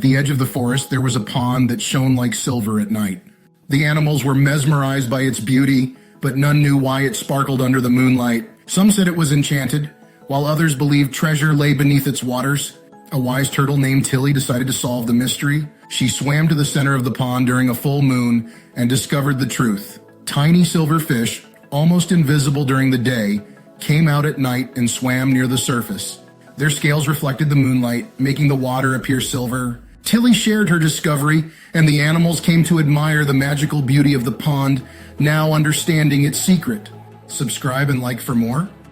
the edge of the forest, there was a pond that shone like silver at night. The animals were mesmerized by its beauty, but none knew why it sparkled under the moonlight. Some said it was enchanted, while others believed treasure lay beneath its waters. A wise turtle named Tilly decided to solve the mystery. She swam to the center of the pond during a full moon and discovered the truth. Tiny silver fish, almost invisible during the day, came out at night and swam near the surface. Their scales reflected the moonlight, making the water appear silver. Tilly shared her discovery, and the animals came to admire the magical beauty of the pond, now understanding its secret. Subscribe and like for more.